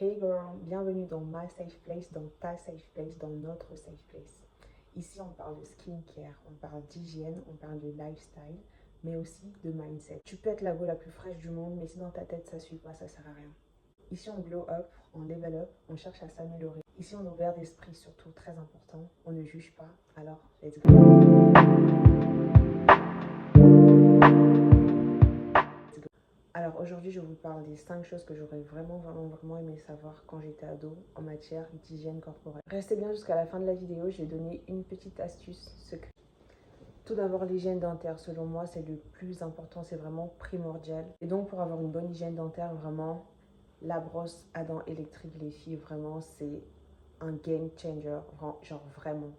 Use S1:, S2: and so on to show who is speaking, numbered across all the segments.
S1: Hey girl, bienvenue dans my safe place, dans ta safe place, dans notre safe place. Ici, on parle de skincare, on parle d'hygiène, on parle de lifestyle, mais aussi de mindset. Tu peux être la go la plus fraîche du monde, mais si dans ta tête ça suit pas, ça sert à rien. Ici, on glow up, on level up, on cherche à s'améliorer. Ici, on est ouvert d'esprit, surtout très important. On ne juge pas, alors let's go. Alors aujourd'hui, je vous parle des 5 choses que j'aurais vraiment aimé savoir quand j'étais ado en matière d'hygiène corporelle. Restez bien jusqu'à la fin de la vidéo, je vais donner une petite astuce secrète. Tout d'abord, l'hygiène dentaire, selon moi, c'est le plus important, c'est vraiment primordial. Et donc, pour avoir une bonne hygiène dentaire, vraiment, la brosse à dents électrique, les filles, vraiment, c'est un game changer, genre vraiment.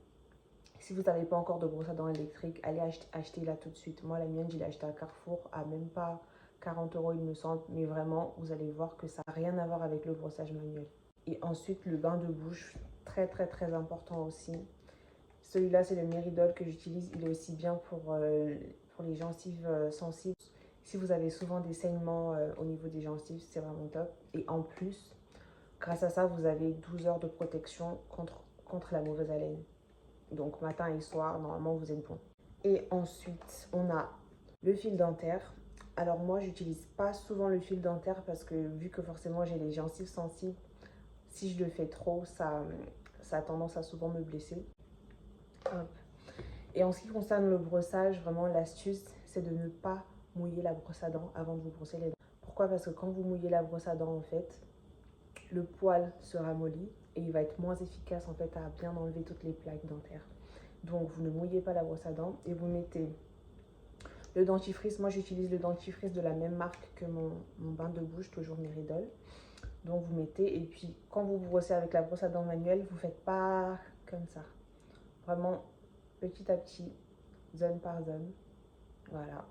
S1: Si vous n'avez pas encore de brosse à dents électrique, allez acheter-la tout de suite. Moi, la mienne, je l'ai achetée à Carrefour à même pas 40 euros, il me semble. Mais vraiment, vous allez voir que ça n'a rien à voir avec le brossage manuel. Et ensuite, le bain de bouche, très important aussi. Celui-là, c'est le Meridol que j'utilise. Il est aussi bien pour les gencives sensibles. Si vous avez souvent des saignements au niveau des gencives, c'est vraiment top. Et en plus, grâce à ça, vous avez 12 heures de protection contre la mauvaise haleine. Donc matin et soir, normalement, vous êtes bon. Et ensuite, on a le fil dentaire. Alors moi, j'utilise pas souvent le fil dentaire parce que vu que forcément j'ai les gencives sensibles, si je le fais trop, ça a tendance à souvent me blesser. Hop. Et en ce qui concerne le brossage, vraiment l'astuce, c'est de ne pas mouiller la brosse à dents avant de vous brosser les dents. Pourquoi? Parce que quand vous mouillez la brosse à dents, en fait, le poil se ramollit et il va être moins efficace en fait à bien enlever toutes les plaques dentaires. Donc vous ne mouillez pas la brosse à dents et vous mettez le dentifrice. Moi j'utilise le dentifrice de la même marque que mon bain de bouche, toujours Meridol. Donc vous mettez, et puis quand vous brossez avec la brosse à dents manuelle, vous ne faites pas comme ça. Vraiment petit à petit, zone par zone. Voilà.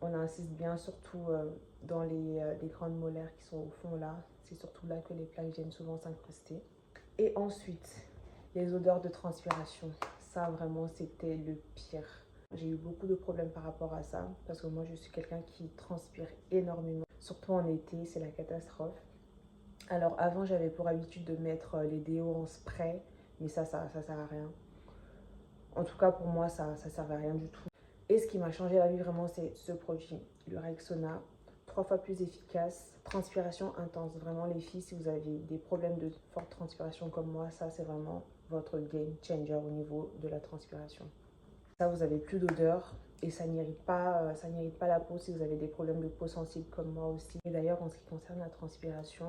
S1: On insiste bien surtout dans les grandes molaires qui sont au fond là. C'est surtout là que les plaques viennent souvent s'incruster. Et ensuite, les odeurs de transpiration. Ça, vraiment, c'était le pire. J'ai eu beaucoup de problèmes par rapport à ça, parce que moi, je suis quelqu'un qui transpire énormément. Surtout en été, c'est la catastrophe. Alors, avant, j'avais pour habitude de mettre les déos en spray, mais ça sert à rien. En tout cas, pour moi, ça servait à rien du tout. Et ce qui m'a changé la vie, vraiment, c'est ce produit, le Rexona. 3 fois plus efficace, transpiration intense. Vraiment, les filles, si vous avez des problèmes de forte transpiration comme moi, ça, c'est vraiment votre game changer au niveau de la transpiration. Ça, vous avez plus d'odeur et ça n'irrite pas la peau si vous avez des problèmes de peau sensible comme moi aussi. Et d'ailleurs, en ce qui concerne la transpiration,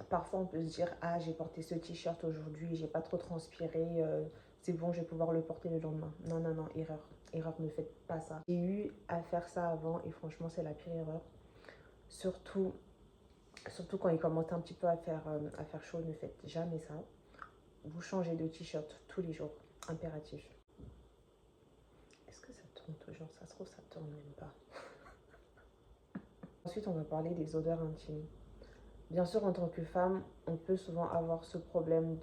S1: parfois on peut se dire, ah, j'ai porté ce t-shirt aujourd'hui, j'ai pas trop transpiré, c'est bon, je vais pouvoir le porter le lendemain. Non, erreur. Erreur, ne faites pas ça. J'ai eu à faire ça avant et franchement, c'est la pire erreur. Surtout quand il commence un petit peu à faire chaud, ne faites jamais ça. Vous changez de t-shirt tous les jours, impératif. Est-ce que ça tourne toujours? Ça se trouve, ça tourne même pas. Ensuite, on va parler des odeurs intimes. Bien sûr, en tant que femme, on peut souvent avoir ce problème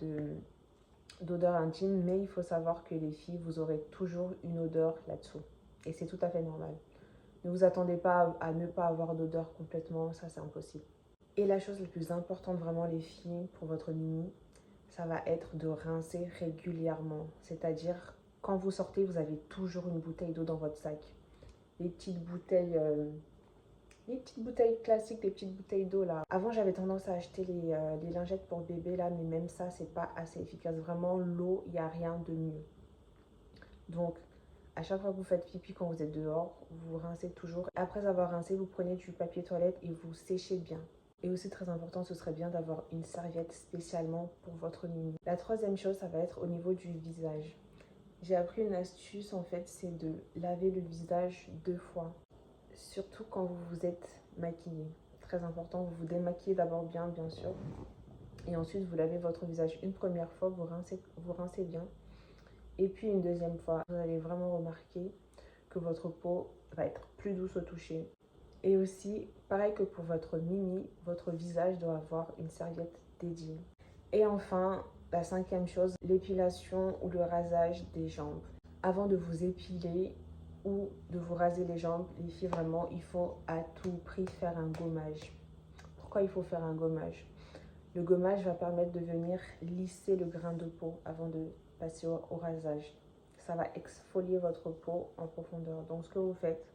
S1: d'odeur intime, mais il faut savoir que les filles, vous aurez toujours une odeur là-dessous. Et c'est tout à fait normal. Ne vous attendez pas à ne pas avoir d'odeur complètement, ça c'est impossible. Et la chose la plus importante vraiment les filles pour votre mimi, ça va être de rincer régulièrement. C'est-à-dire quand vous sortez, vous avez toujours une bouteille d'eau dans votre sac. Les petites bouteilles classiques, les petites bouteilles d'eau là. Avant j'avais tendance à acheter les lingettes pour bébé là, mais même ça c'est pas assez efficace. Vraiment l'eau, il n'y a rien de mieux. Donc à chaque fois que vous faites pipi quand vous êtes dehors, vous rincez toujours. Après avoir rincé, vous prenez du papier toilette et vous séchez bien. Et aussi très important, ce serait bien d'avoir une serviette spécialement pour votre mimi. La troisième chose, ça va être au niveau du visage. J'ai appris une astuce en fait, c'est de laver le visage 2 fois. Surtout quand vous vous êtes maquillé. Très important, vous vous démaquillez d'abord bien sûr. Et ensuite, vous lavez votre visage une première fois, vous rincez bien. Et puis une deuxième fois, vous allez vraiment remarquer que votre peau va être plus douce au toucher. Et aussi, pareil que pour votre mimi, votre visage doit avoir une serviette dédiée. Et enfin, la cinquième chose, l'épilation ou le rasage des jambes. Avant de vous épiler ou de vous raser les jambes, les filles, vraiment, il faut à tout prix faire un gommage. Pourquoi il faut faire un gommage? Le gommage va permettre de venir lisser le grain de peau avant de passer au rasage. Ça va exfolier votre peau en profondeur. Donc ce que vous faites,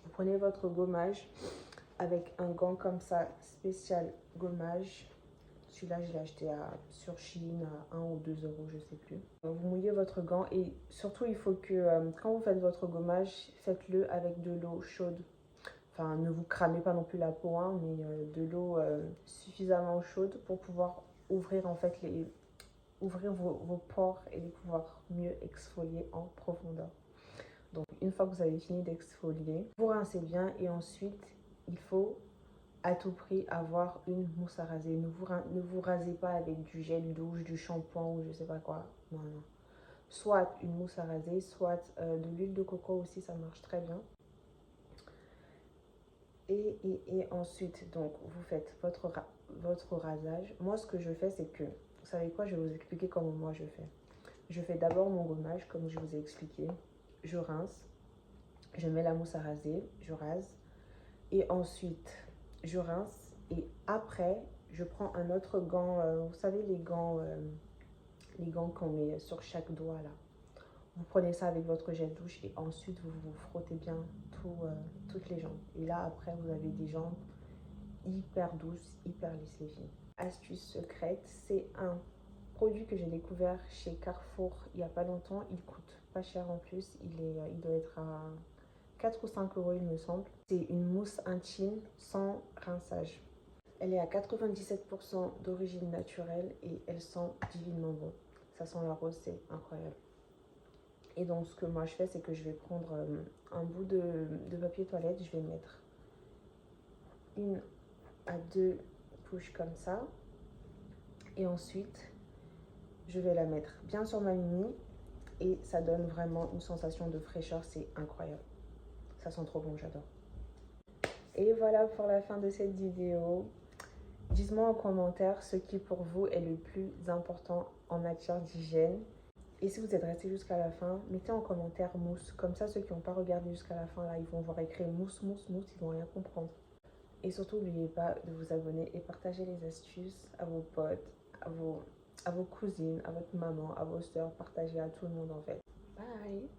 S1: vous prenez votre gommage avec un gant comme ça, spécial gommage. Celui-là, je l'ai acheté sur Shein à 1 ou 2 euros, je ne sais plus. Vous mouillez votre gant et surtout, il faut que quand vous faites votre gommage, faites-le avec de l'eau chaude. Enfin, ne vous cramez pas non plus la peau, hein, mais de l'eau suffisamment chaude pour pouvoir ouvrir en fait ouvrir vos pores et les pouvoir mieux exfolier en profondeur. Donc, une fois que vous avez fini d'exfolier, vous rincez bien et ensuite, il faut à tout prix avoir une mousse à raser. Ne vous rasez pas avec du gel douche, du shampoing ou je sais pas quoi. Non, non. Soit une mousse à raser, soit de l'huile de coco aussi, ça marche très bien. Et ensuite, donc, vous faites votre rasage. Moi, ce que je fais, c'est que, vous savez quoi, je vais vous expliquer comment moi je fais. Je fais d'abord mon gommage, comme je vous ai expliqué. Je rince, je mets la mousse à raser, je rase. Et ensuite, je rince. Et après, je prends un autre gant. Vous savez, les gants qu'on met sur chaque doigt, là. Vous prenez ça avec votre gel douche et ensuite, vous vous frottez bien toutes les jambes. Et là, après, vous avez des jambes hyper douces, hyper lisses, les filles. Astuce secrète, c'est un produit que j'ai découvert chez Carrefour il n'y a pas longtemps. Il coûte pas cher en plus. Il doit être à 4 ou 5 euros, il me semble. C'est une mousse intime sans rinçage. Elle est à 97% d'origine naturelle et elle sent divinement bon. Ça sent la rose, c'est incroyable. Et donc, ce que moi je fais, c'est que je vais prendre un bout de papier toilette. Je vais mettre 1 à 2 couches comme ça. Et ensuite, je vais la mettre bien sur ma mini. Et ça donne vraiment une sensation de fraîcheur. C'est incroyable. Ça sent trop bon, j'adore. Et voilà pour la fin de cette vidéo. Dites-moi en commentaire ce qui pour vous est le plus important en matière d'hygiène. Et si vous êtes resté jusqu'à la fin, mettez en commentaire mousse. Comme ça, ceux qui n'ont pas regardé jusqu'à la fin, là, ils vont voir écrire mousse, mousse, mousse, ils vont rien comprendre. Et surtout, n'oubliez pas de vous abonner et partager les astuces à vos potes, à vos cousines, à votre maman, à vos soeurs. Partagez à tout le monde en fait. Bye!